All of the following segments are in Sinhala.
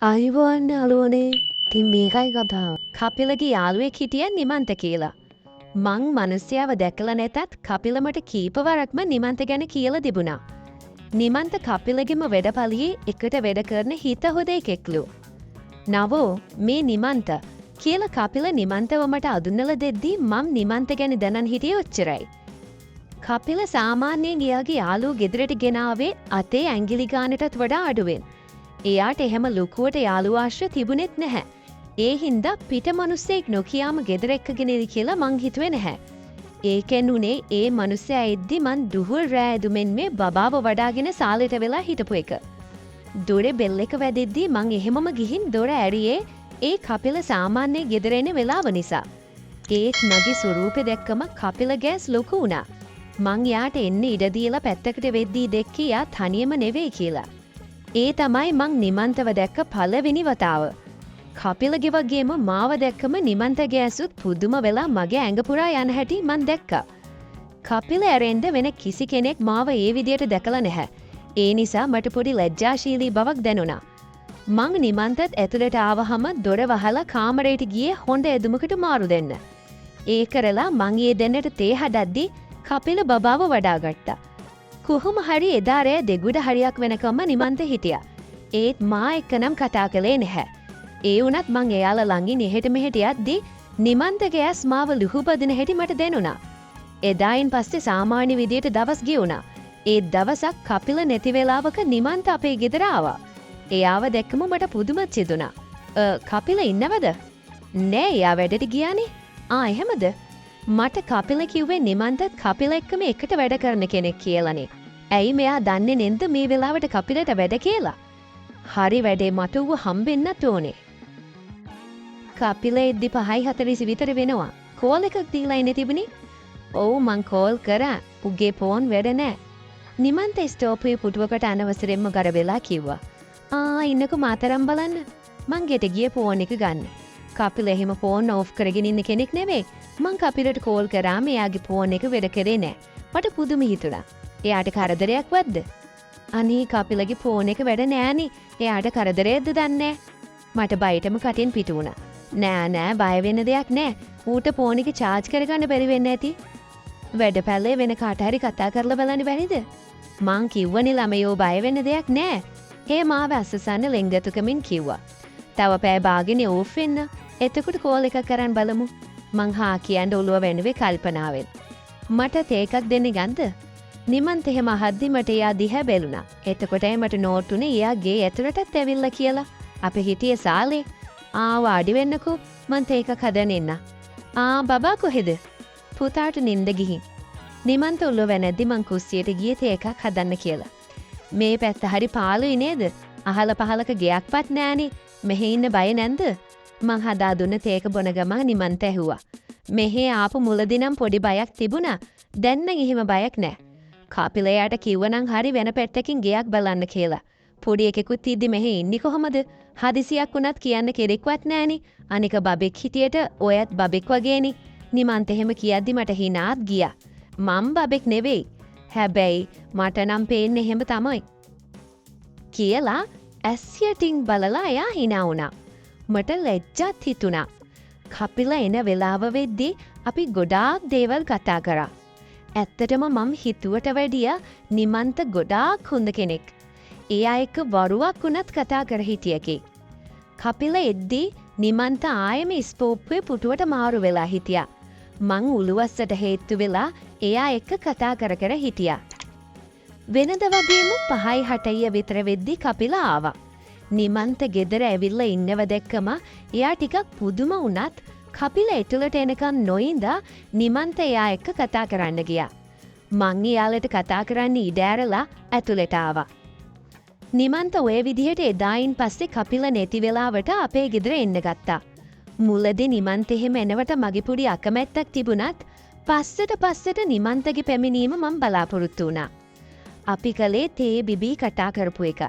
අයිබෝන්න අලුවනේ තින් මේකයි කතාව. කපිලගේ යාළුවෙක් හිටිය නිමන්ත කියලා. මං මනුස්්‍යාව දැකල නැතත් කපිලමට කීපවරක්ම නිමන්ත ගැන කියල තිබුණා. නිමන්ත කපිලගෙම වැඩපලියේ එකට වැඩ කරන හිත හොද එකෙක්ලු. නවෝ මේ නිමන්ත කියල කපිල නිමන්තවමට අදුන්නල දෙද්දී මම් නිමන්ත ගැන දැනන් හිටිය ඔච්චරයි. කපිල සාමාන්‍යයෙන් ගියාගේ යාලූ ගෙදරට ගෙනාවේ අතේ ඇංගිලිගානටත් වඩා අඩුවෙන්. එයාට එහෙම ලොකුවට යාළුවාශ්‍ර තිබුණෙත් නැහැ. ඒ හින්දා පිට මනුස්සෙක් නොකියාම ගෙදර එක්කගෙනද කියලා මං හිතුවේ නැහැ. ඒකෙන් උනේ ඒ මනුස්සයා එද්දි මං දුහුල් රෑ ඇදුමෙන් මේ බබාව වඩාගෙන සාලෙට වෙලා හිටපු එක. දොරේ බෙල් එක වැදෙද්දී මං එහෙමම ගිහින් දොර ඇරියේ ඒ කපිල සාමාන්‍ය ගෙදර එන වෙලාව නිසා. ඒත් මගේ ස්වරූපෙ දැක්කම කපිල ගෑස් ලොකු වුණා. මං යාට එන්න ඉඩ දීලා පැත්තකට වෙද්දී දැක්කේ යා තනියම නෙවෙයි කියලා. ඒ තමයි මං නිමන්තව දැක්ක පළවෙනි වතාව. කපිලගෙ වගේම මාව දැක්කම නිමන්ත ගෑසුත් පුදුම වෙලා මගේ ඇඟපුරා යන හැටි මන් දැක්කා. කපිල ඇරෙන්ඩ වෙන කිසි කෙනෙක් මාව ඒ විදියට දැකලා නැහැ. ඒ නිසා මට පොඩි ලැජ්ජාශීලී බවක් දැනුණා. මං නිමන්තත් ඇතුළට ආවහම දොර වහලා කාමරයට ගියේ හොඳ ඇදුමකට මාරු දෙන්න. ඒ කරලා මං ඒ දෙන්නට තේ හදද්දි කපිල බබාව වඩාගත්තා. කොහොම හරි එදා රෑ දෙගුඩ හරියක් වෙනකම්ම නිමන්ත හිටියා. ඒත් මා එක්කනම් කතා කළේ නැහැ. ඒ වුණත් මං එයාලා ළඟින් එහෙට මෙහෙට යද්දී නිමන්ත ගෑස් මාව ලුහුබදින හැටි මට දැනුණා. එදායින් පස්සේ සාමාන්‍ය විදියට දවස් ගියුණා. ඒ දවසක් කපිල නැති වෙලාවක නිමන්ත අපේ ගෙදර ආවා. එයාව දැක්කම මට පුදුමත් සිදුණා. කපිල ඉන්නවද? නෑ එයා වැඩට ගියානේ. එහෙමද? මට කපිල කිව්වේ නිමන්තත් කපිල එක්කම එකට වැඩ කරන කෙනෙක් කියලානේ. ඇයි මෙයා දන්නේ නැන්ද මේ වෙලාවට කපිලට වැඩ කියලා? හරි වැඩේ මට ඌව හම්බෙන්නත් ඕනේ. කපිල එද්දි 5:40 විතර වෙනවා. කෝල් එකක් දීලා ඉන්නේ තිබුණේ. ඔව් මං කෝල් කරා. උගේ ෆෝන් වැඩ නැහැ. නිමන්ත ස්ටෝපේ පුටුවකට අනවසරෙන්ම ගර වෙලා කිව්වා. ඉන්නකෝ මාතරම් බලන්න. මං ගෙට ගියේ ෆෝන් එක ගන්න. කපිල එහෙම ෆෝන් ඕෆ් කරගෙන ඉන්න කෙනෙක් නෙවෙයි. මං කපිලට කෝල් කරාම එයාගේ ෆෝන් එක වැඩ කරේ නෑ. මට පුදුම හිතුණා. එයාට කරදරයක් වද්ද? අනේ කපිලගේ ෆෝන් එක වැඩ නෑනේ. එයාට කරදරයක්ද දන්නේ මට බයටම කටින් පිටු වුණා. නෑ බය වෙන්න දෙයක් නෑ. ඌට ෆෝන් එක charge කරගන්න බැරි වෙන්න ඇති. වැඩපැලේ වෙන කාට හරි කතා කරලා බලන්න බැරිද? මං කිව්වනේ ළමයෝ බය වෙන්න දෙයක් නෑ. හේ මාව අස්සසන්න ලෙන්ගතුකමින් කිව්වා. තව පැය භාගෙනේ ඕෆ් වෙන්න. එතකොට කෝල් එකක් කරන් බලමු. මං හා කියන්න ඔළුව වෙනුවේ කල්පනාවෙන්. මට තේ එකක් දෙන්න ගන්ද? නිමන්ත එහෙම අහද්දි මට එයා දිහා බැලුණා. එතකොටයි මට නෝටුනේ එයා ගේ ඇතුළටත් ඇවිල්ලා කියලා. අපි හිටියේ සාලේ. වාඩි වෙන්නකෝ. මං තේ එකක් හදන්න එන්න. බබා කොහෙද? පුතාට නිින්ද ගිහින්. නිමන්ත ඔළුව වැනද්දි මං කුස්සියට ගියේ තේ එකක් හදන්න කියලා. මේ පැත්ත හරි පාළුයි නේද? අහල පහලක ගෙයක්වත් නෑනේ. මෙහෙ ඉන්න බය නැන්ද? මං හදා දුන්න තේක බොන ගමන් නිමන්ත ඇහුවා. මෙහෙ ආපු මුලදී නම් පොඩි බයක් තිබුණා. දැන් නම් එහෙම බයක් නෑ. කපිල එයාට කිව්වනම් හරි වෙන පැත්තකින් ගෙයක් බලන්න කියලා. පොඩි එකෙකුත් ඉද්දි මෙහෙ ඉන්නේ කොහමද? හදිසියක් වුණත් කියන්න කෙරෙක්වත් නෑනේ. අනික බබෙක් හිටියට ඔයත් බබෙක් වගේනේ. නිමන්ත එහෙම කියද්දි මට හිනාත් ගියා. මම් බබෙක් නෙවෙයි. හැබැයි මට නම් පේන්නේ එහෙම තමයි. කියලා ඇස්යටින් බලලා එයා hina වුණා. මට ලැජ්ජත් හිතුණා. කපිල එන වෙලාව වෙද්දී අපි ගොඩාක් දේවල් කතා කරා. ඇත්තටම මම හිතුවට වැඩිය නිමන්ත ගොඩාක් හොඳ කෙනෙක්. එයා එක්ක වරුවක් වුණත් කතා කර හිටියකේ. කපිල එද්දී නිමන්ත ආයෙම ස්පෝප්පුවේ පුටුවට මාරු වෙලා හිටියා. මං උළුවස්සට හේතු වෙලා එයා එක්ක කතා කර කර හිටියා. වෙනද වගේම 5:60 විතර වෙද්දී කපිල ආවා. නිමන්ත ගෙදර ඇවිල්ලා ඉන්නව දැක්කම එයා ටිකක් පුදුම වුණත් කපිල ඇතුළට එනකන් නොඉඳා නිමන්ත එයා එක්ක කතා කරන්න ගියා. මං එයාලට කතා කරන්න ඉඩ ඇරලා ඇතුළට ආවා. නිමන්ත ඔය විදිහට එදායින් පස්සේ කපිල නැති වෙලාවට අපේ ගෙදර එන්න ගත්තා. මුලදී නිමන්ත එහෙම එනවට මගේ පොඩි අකමැත්තක් තිබුණත් පස්සට නිමන්තගේ පැමිණීම මම බලාපොරොත්තු වුණා. අපි කලේ තේ බිබී කතා කරපු එක.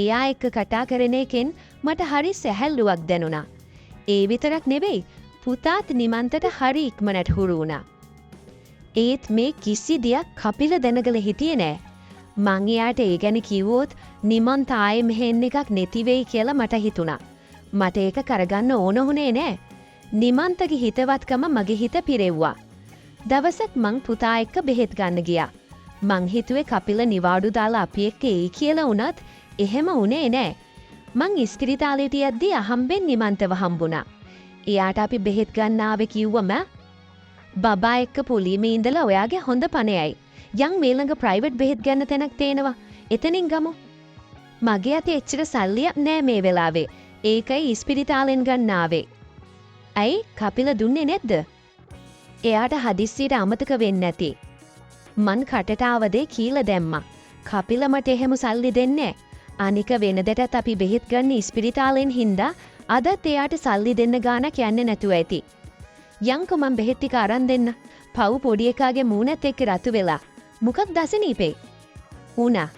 එයා එක්ක කතා කරන එකෙන් මට හරි සැහැල්ලුවක් දැනුණා. ඒ විතරක් නෙවෙයි පුතාත් නිමන්තට හරි ඉක්මනට හුරු වුණා. ඒත් මේ කිසි දෙයක් කපිල දැනගල හිටියේ නෑ. මං එයාට ඒ ගැන කිව්වොත් නිමන්ත ආයේ මෙහෙ එන්න එකක් නැති වෙයි කියලා මට හිතුණා. මට ඒක කරගන්න ඕන වුණේ නෑ. නිමන්තගේ හිතවත්කම මගේ හිත පිරෙව්වා. දවසක් මං පුතා එක්ක බෙහෙත් ගන්න ගියා. මං හිතුවේ කපිල නිවාඩු දාලා අපි එක්ක එයි කියලා වුණත් එහෙම වුණේ නෑ. මං ඉස්පිරිතාලෙට යද්දී අහම්බෙන් නිමන්තව හම්බුණා. එයාට අපි බෙහෙත් ගන්න ආවේ කිව්වම බබා එක්ක පුලිමේ ඉඳලා ඔයාගේ හොඳ පණයයි. යන් මේ ළඟ ප්‍රයිවට් බෙහෙත් ගන්න තැනක් තේනවා. එතනින් ගමු. මගේ අතේ එච්චර සල්ලියක් නෑ මේ වෙලාවේ. ඒකයි ඉස්පිරිතාලෙන් ගන්න ආවේ. ඇයි කපිල දුන්නේ නැද්ද? එයාට හදිස්සියට අමතක වෙන්නේ නැති. මන් කටට ආවදේ කීලා දැම්මා. කපිල මට එහෙම සල්ලි දෙන්නේ නෑ. අනික වෙනදටත් අපි බෙහෙත් ගන්න ඉස්පිරිතාලෙන් හින්දා අදත් එයාට සල්ලි දෙන්න ගානක් යන්නේ නැතුව ඇති. යන්කෝ මං බෙහෙත් ටික අරන් දෙන්න. පව් පොඩි එකාගේ මූණත් එක්ක රතු වෙලා. මොකක්ද අසනීපේ? උනා.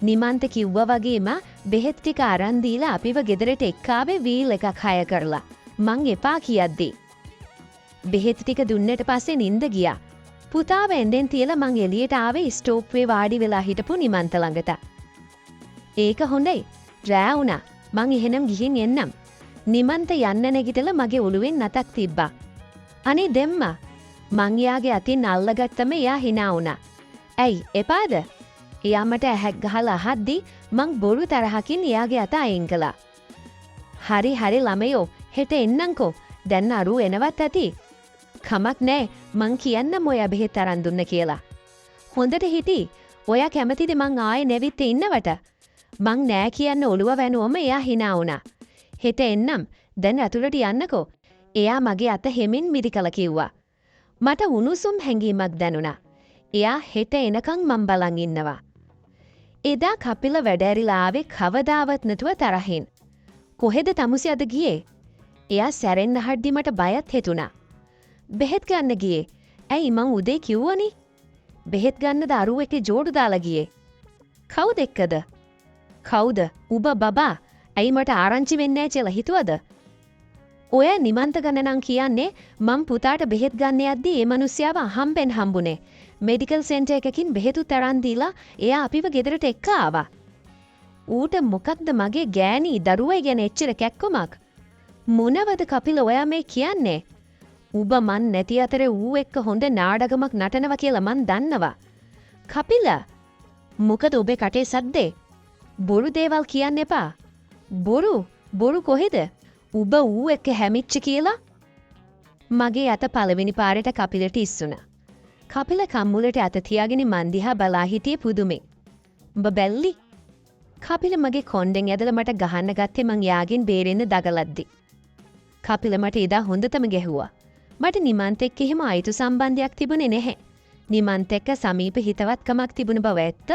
නිමන්ත කිව්වා වගේම බෙහෙත් ටික අරන් දීලා අපිව ගෙදරට එක්කාවේ වීල් එකක් හය කරලා. මං එපා කියද්දි. බෙහෙත් ටික දුන්නට පස්සේ නිින්ද ගියා. පුතාව එන්දෙන් තියලා මං එළියට ආවේ ස්ටෝප්වේ වාඩි වෙලා හිටපු නිමන්ත ළඟට. ඒක හොඳයි. රෑ වුණා. මං එහෙනම් ගිහින් එන්නම්. නිමන්ත යන්න නැගිටලා මගේ ඔළුවෙන් නතක් තිබ්බා. අනේ දෙම්මා. මං එයාගේ අතින් අල්ලගත්තම එයා hina වුණා. ඇයි එපාද? එයා මට ඇහැක් ගහලා අහද්දි මං බොරු තරහකින් එයාගේ අත අයින් කළා. හරි හරි ළමයෝ හෙට එන්නම්කෝ. දැන් අරු එනවත් ඇති. කමක් නෑ මං කියන්නම් ඔයා බෙහෙත් අරන් දුන්න කියලා. හොඳට හිටි. ඔයා කැමතිද මං ආයේ නැවිත් ඉන්නවට? මං නෑ කියන්න ඔළුව වැනුවම එයා hina වුණා. හෙට එන්නම්. දැන් අතුලට යන්නකෝ. එයා මගේ අත හෙමින් මිරිකලා කිව්වා. මට උණුසුම් හැඟීමක් දැනුණා. එයා හෙට එනකන් මං බලන් ඉන්නවා. එදා කපිල වැඩ ඇරිලා ආවේ කවදාවත් නැතුව තරහින්. කොහෙද තමුසි අද ගියේ? එයා සැරෙන්න හද්දි මට බයත් හිතුණා. බෙහෙත් ගන්න ගියේ. ඇයි මං උදේ කිව්වනේ? බෙහෙත් ගන්න දරුවෙක්ගේ ජෝඩු දාලා ගියේ. කවුද එක්කද? කවුද? උබ බබා. ඇයි මට ආරංචි වෙන්නේ නැහැ කියලා හිතුවද? ඔය නිමන්ත ගන්න නම් කියන්නේ මං පුතාට බෙහෙත් ගන්න යද්දි ඒ මිනිස්සයාව අහම්බෙන් හම්බුනේ. මෙඩිකල් සෙන්ටර් එකකින් බෙහෙතුත් අරන් දීලා එයා අපිව ගෙදරට එක්ක ආවා. ඌට මොකක්ද මගේ ගෑණි දරුවයි ගැන එච්චර කැක්කමක්? මොනවද කපිල ඔයා මේ කියන්නේ? උඹ මන් නැති අතරේ ඌ එක්ක හොඳ නාඩගමක් නටනවා කියලා මන් දන්නවා. කපිල මොකද ඔබේ කටේ සද්දේ? බොරු දේවල් කියන්න එපා. බොරු කොහෙද? උඹ ඌ එක්ක හැමිච්ච කියලා? මගේ අත පළවෙනි පාරට කපිලට ඉස්සුණා. කපිල කම්මුලට අත තියාගෙන මන් දිහා බලා හිටියේ පුදුමේ. උඹ බැල්ලි? කපිල මගේ කොණ්ඩෙන් ඇදලා මට ගහන්න ගත්තේ මං යාගෙන් බේරෙන්න දගලද්දි. කපිල මට එදා හොඳටම ගැහුවා. මට නිමන්ත එක්ක එහෙම අයිතු සම්බන්ධයක් තිබුණේ නැහැ. නිමන්ත එක්ක සමීප හිතවත්කමක් තිබුණ බව ඇත්ත.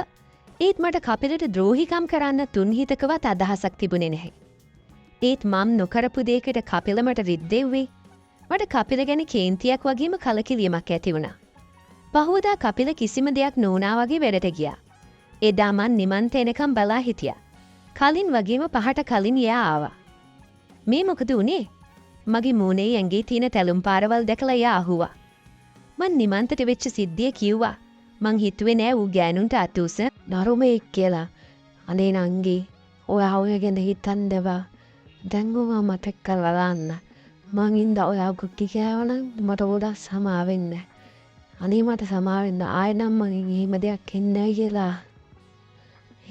ඒත් මට කපිලට ද්‍රෝහිකම් කරන්න තුන්හිතකවත් අදහසක් තිබුණේ නැහැ. ඒත් මම් නොකරපු දෙයකට කපිල මට රිද්දෙව්වේ. මට කපිල ගැන කේන්තියක් වගේම කලකිරීමක් ඇති වුණා. පහුවදා කපිල කිසිම දෙයක් නොවුනා වගේ වැඩට ගියා. එදා මන් නිමන්ත එනකම් බලා හිටියා. කලින් වගේම පහට කලින් එයා ආවා. මේ මොකද උනේ? මගේ මූණේ ඇඟේ තියෙන තැලුම් පාරවල් දැකලා එයා අහුවා. මන් නිමන්තට වෙච්ච සිද්ධිය කිව්වා. මං හිතුවේ නෑ ඌ ගෑනුන්ට අතුස නරුමෙක් කියලා. අනේ නංගි ඔයා ඔය ගැන හිතන්නවා. දැන් ඔවා මතක් කරලා දාන්න. මං ඉඳලා ඔයා කුටි කෑවනම් මට ගොඩක් සමා වෙන්න. අනේ මට සමා වෙන්න. ආයෙ නම් මගෙන් එහෙම දෙයක් එන්නේ නැහැ කියලා.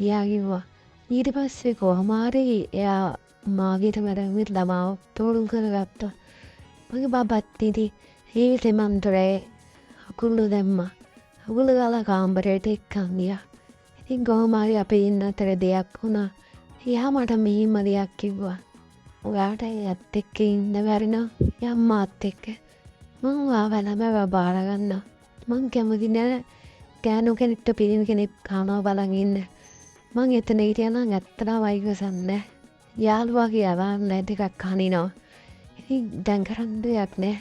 එයා කිව්වා. ඊට පස්සේ කොහොම හරි එයා මාගේට මැරෙමිත් ළමාව තෝරුම් කරගත්තා. මගේ බබත් ඉතින් ඒ තෙමන්තරේ අකුළු දැම්මා. අකුළු ගාලා කාමරයට එක්කන් ගියා. ඉතින් කොහොම හරි අපේ ඉන්න අතර දෙයක් වුණා. එයා මට මෙහිම දෙයක් කිව්වා. ඔයාට ඇත් එක්ක ඉන්න බැරි නම් යම්මාත් එක්ක මං වාවලම බාර ගන්නවා. මං කැමති නෑ ගෑනු කෙනෙක්ට පිරිමි කෙනෙක් කනවා බලන් ඉන්න. මං එතන හිටියා නම් ඇත්තටම වයිගසන්නේ. යාළුවා කියලා නෑ ටිකක් කනිනවා. ඉතින් දැන් කරන්න දෙයක් නෑ.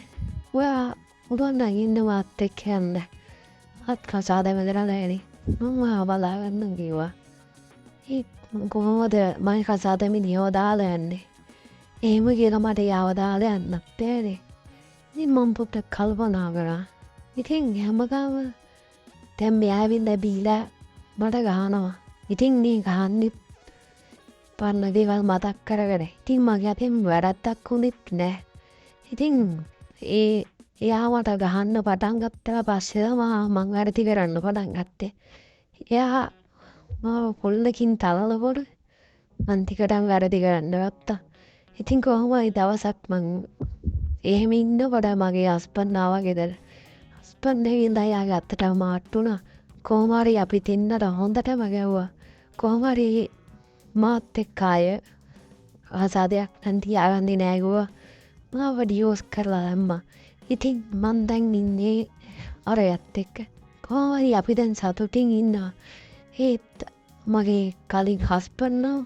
ඔයා උඩන් ඉන්න මාත් එක්ක යන්න. අත් කසාද වැදලා නැණි. මං වාවලා ගන්න කිව්වා. ඒ කොහොමද මම කසාදෙම නියව දාලා යන්නේ? එහෙම කියලා මට යාව දාලා යන්නත් බැහැ. ඉතින් මම පොඩ්ඩක් කල්පනා කරා. ඉතින් හැමගම දැන් මෙයා ඇවිල්ලා බීලා මට ගහනවා. ඉතින් මේ ගහන්නේ පරණ දේවල් මතක් කරගෙන. ඉතින් මගේ අතින් වැරද්දක් වුණෙත් නෑ. ඉතින් එයා මට ගහන්න පටන් ගත්තා පස්සේ මං වැරදි කරන්න පටන් ගත්තේ. එයා මාව පොල්ලකින් තලනකොට මං ටිකටම වැරදි කරන්න ගත්තා. ඉතින් කොහොමයි දවසක් මං එහෙම ඉන්නකොට මගේ හස්බන්ඩ් ආවා ගෙදර. හස්බන්ඩ් ඇවිල්ලා එයාගේ අතට මාට්ටු වුණා. කොහොම හරි අපි දෙන්නට හොඳටම ගැව්වා. කොහොම හරි මාත් එක්ක අය ආසාදයක් නම් තියාගන්නේ නෑ කිව්වා. මාව ඩිවෝස් කරලා දැම්මා. ඉතින් මං දැන් ඉන්නේ අරයත් එක්ක. කොහොම හරි අපි දැන් සතුටින් ඉන්නවා. ඒත් මගේ කලින් හස්බන්ඩ් නම්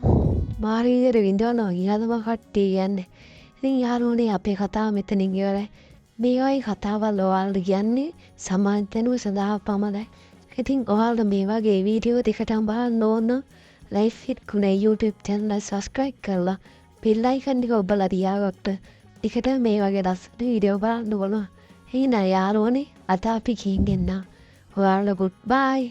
මාර විදියට විඳවනවා කියලාම කට්ටිය කියන්නේ. ඉතින් යාළුවනේ අපේ කතාව මෙතනින් ඉවරයි. මේ වගේ කතාවල් ඔයාලට කියන්නේ සමාජ දැනුම සඳහා පමණයි. ඉතින් ඔයාලට මේ වගේ වීඩියෝ දෙකටම බලන්න ඕන ලයිෆ් හිට් කුනේ YouTube channel එක subscribe කරලා bell icon එක ඔබලා තියාගත්ත. ටිකට මේ වගේ ලස්සන වීඩියෝ බලන්න බලන්න. එහෙනම් යාළුවනේ අද අපි ගිහින් එන්න. ඔයාලට goodbye.